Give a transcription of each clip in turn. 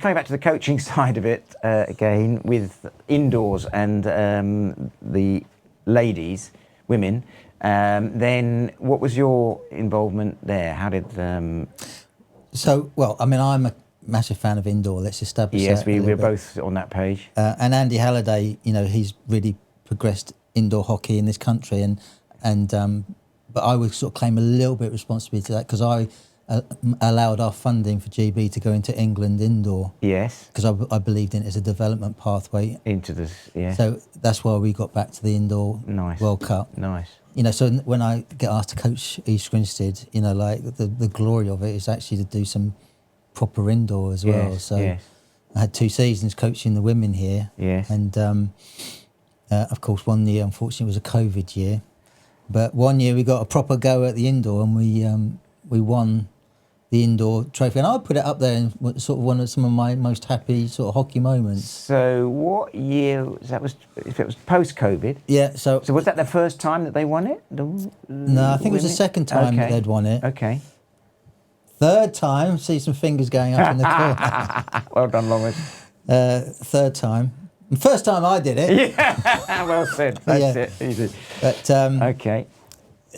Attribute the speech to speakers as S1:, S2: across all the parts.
S1: coming back to the coaching side of it again, with indoors and the ladies, women, then what was your involvement there? How did...
S2: So, well, I mean, I'm a massive fan of indoor. Let's establish
S1: Yes,
S2: that
S1: we're both on that page.
S2: And Andy Halliday, you know, he's really progressed indoor hockey in this country, but I would sort of claim a little bit of responsibility to that because I allowed our funding for GB to go into England indoor.
S1: Yes.
S2: Because I believed in it as a development pathway.
S1: Into this, yeah.
S2: So that's why we got back to the indoor World Cup.
S1: Nice.
S2: You know, so when I get asked to coach East Grinstead, you know, like the glory of it is actually to do some proper indoor as well.
S1: Yes,
S2: so
S1: yes.
S2: I had 2 seasons coaching the women here.
S1: Yes.
S2: And of course, one year, unfortunately, was a COVID year. But one year we got a proper go at the indoor and we won the indoor trophy. And I put it up there in sort of some of my most happy sort of hockey moments.
S1: So what year that was? If it was post-COVID?
S2: Yeah. So
S1: was that the first time that they won it?
S2: No, I think it was the second time that they'd won it.
S1: Okay.
S2: Third time, see some fingers going up in the corner.
S1: Well done, Longers.
S2: Third time. First time I did it.
S1: Yeah, well said. That's it. Easy.
S2: But
S1: okay.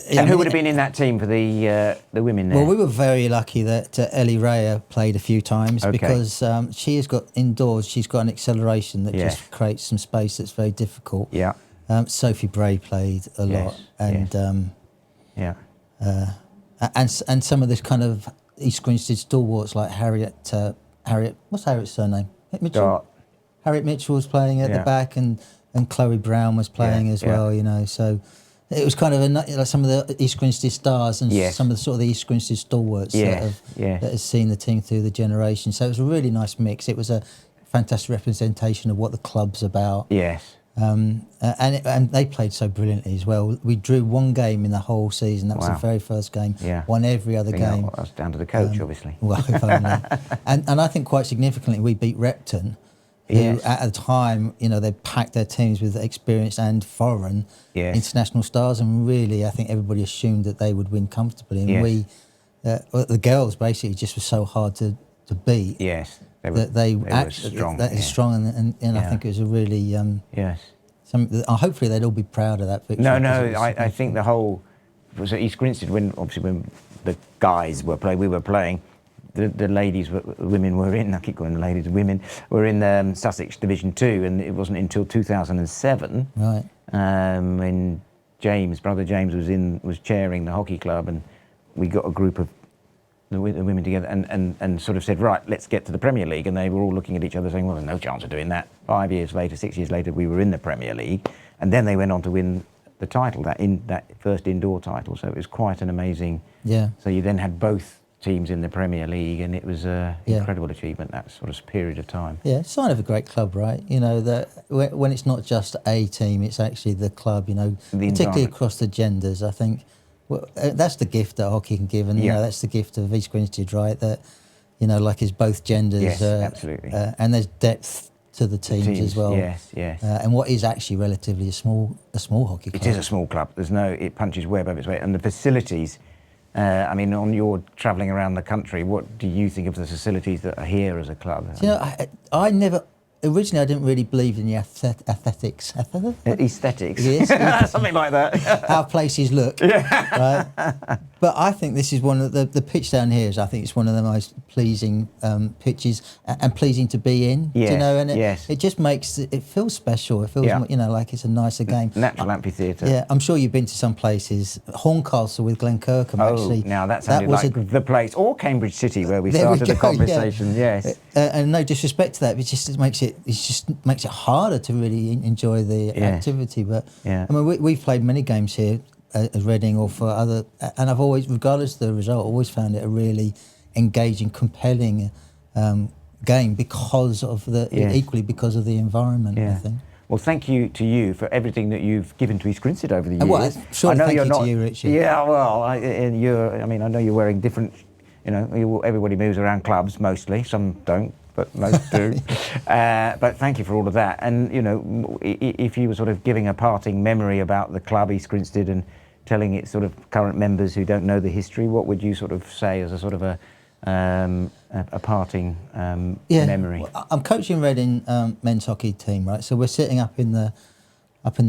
S1: And who would have been in that team for the women there?
S2: Well, we were very lucky that Ellie Raya played a few times because she has got indoors. She's got an acceleration that just creates some space that's very difficult.
S1: Yeah.
S2: Sophie Bray played a lot, and and some of this kind of East Grinstead stalwarts like Harriet. What's Harriet's surname? Mitchell.
S1: Dart.
S2: Harriet Mitchell was playing at the back, and Chloe Brown was playing as well. You know, so it was kind of like some of the East Grinstead stars and some of the sort of the East Grinstead stalwarts that has seen the team through the generations. So it was a really nice mix. It was a fantastic representation of what the club's about.
S1: Yes.
S2: And they played so brilliantly as well. We drew 1 game in the whole season. That was the very first game. Yeah. Won every other game.
S1: That was down to the coach, obviously.
S2: Well, if only. And I think quite significantly, we beat Repton, who at the time, you know, they packed their teams with experienced and foreign international stars, and really, I think everybody assumed that they would win comfortably. And we, the girls, basically just were so hard to beat.
S1: Yes.
S2: They were
S1: strong.
S2: Strong, and I think it was a really hopefully they'd all be proud of that victory.
S1: No, I think the whole was at East Grinstead when the guys were playing, we were playing. The ladies, women were in. I keep calling the ladies, women were in Sussex Division 2, and it wasn't until 2007 when brother James was chairing the hockey club, and we got a group of the women together and sort of said, right, let's get to the Premier League. And they were all looking at each other saying, well, there's no chance of doing that. 5 years later, 6 years later, we were in the Premier League. And then they went on to win the title, that first indoor title. So it was quite an amazing... Yeah. So you then had both teams in the Premier League, and it was an incredible achievement, that sort of period of time. Yeah,
S2: sign of a great club, right? You know, that when it's not just a team, it's actually the club, you know, particularly across the genders, I think. Well, that's the gift that hockey can give, and you know, that's the gift of East Grinstead, right? That, you know, like it's both genders.
S1: Yes, absolutely.
S2: And there's depth to the teams as well.
S1: Yes.
S2: And what is actually relatively a small hockey club.
S1: It is a small club. It punches way above its weight, and the facilities. I mean, on your travelling around the country, what do you think of the facilities that are here as a club?
S2: You know, I never. Originally, I didn't really believe in the aesthetics.
S1: Aesthetics?
S2: Yes.
S1: Something like that.
S2: How places look. Yeah. Right? But I think this is one of the pitch down here I think it's one of the most pleasing pitches and pleasing to be in.
S1: Yes,
S2: you know, and it just makes it feels special. It feels, you know, like it's a nicer game.
S1: Natural amphitheatre.
S2: Yeah, I'm sure you've been to some places. Horncastle with Glenkirkham, actually.
S1: Now that sounded like the place. Or Cambridge City, where we started the conversation, yes.
S2: And no disrespect to that, but it just makes it harder to really enjoy the activity. But I mean, we've played many games here at Reading or for other, and I've always, regardless of the result, always found it a really engaging, compelling game because of equally because of the environment. I think.
S1: Well, thank you to you for everything that you've given to East Grinstead over the years.
S2: Well, sure, thank you to you, Richard.
S1: Yeah, well, I know you're wearing different. You know, everybody moves around clubs mostly. Some don't, but most do. But thank you for all of that. And, you know, if you were sort of giving a parting memory about the club, East Grinstead, and telling its sort of current members who don't know the history, what would you sort of say as a sort of a a parting
S2: Yeah,
S1: memory.
S2: well, I'm coaching Reading men's hockey team, right? So we're sitting up in the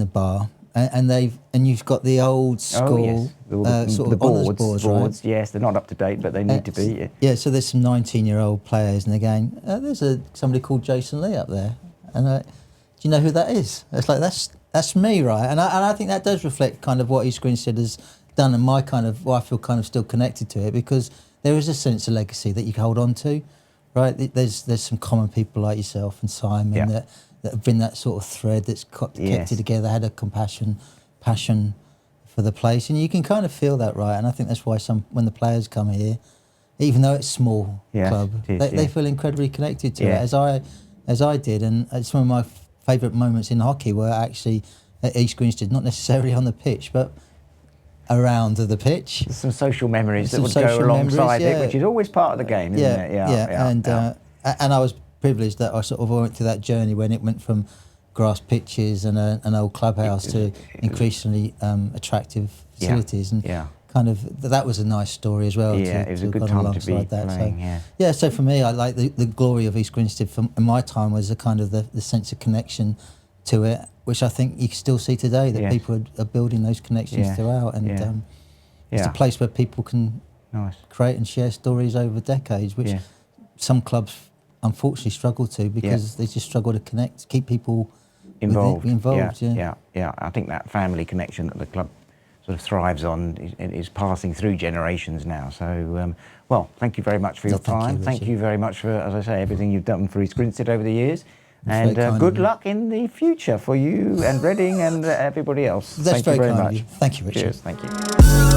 S2: bar, and you've got the old school sort of honours boards, right?
S1: Yes, they're not up to date, but they need to be.
S2: Yeah, so there's some 19-year-old players in the game. There's somebody called Jason Lee up there, and do you know who that is? It's like that's me, right? And I think that does reflect kind of what East Grinstead has done, and why I feel kind of still connected to it, because there is a sense of legacy that you can hold on to, right? There's some common people like yourself and Simon that have been that sort of thread that's kept it together, had a passion for the place, and you can kind of feel that, right? And I think that's why when the players come here, even though it's small club, they feel incredibly connected to it, as I did, and it's one of my favourite moments in hockey were actually at East Grinstead, not necessarily on the pitch, but around the pitch.
S1: Some social memories that would go alongside it, which is always part of the game, isn't it?
S2: And I was privileged that I sort of went through that journey when it went from grass pitches and an old clubhouse to increasingly attractive facilities, and kind of that was a nice story as well.
S1: Yeah, it was a good time to be playing.
S2: So for me, I like the glory of East Grinstead in my time was a kind of the sense of connection to it, which I think you can still see today, that people are building those connections throughout, and it's a place where people can create and share stories over decades, which some clubs unfortunately struggle to, because they just struggle to connect, keep people involved.
S1: I think that family connection that the club sort of thrives on is passing through generations now. So, well, thank you very much for your time. Thank you very much for, as I say, everything you've done for East Grinstead over the years. And good luck in the future for you and Reading and everybody else.
S2: That's
S1: thank you very
S2: kind
S1: much.
S2: of you. Thank you, Richard.
S1: Cheers. Thank you.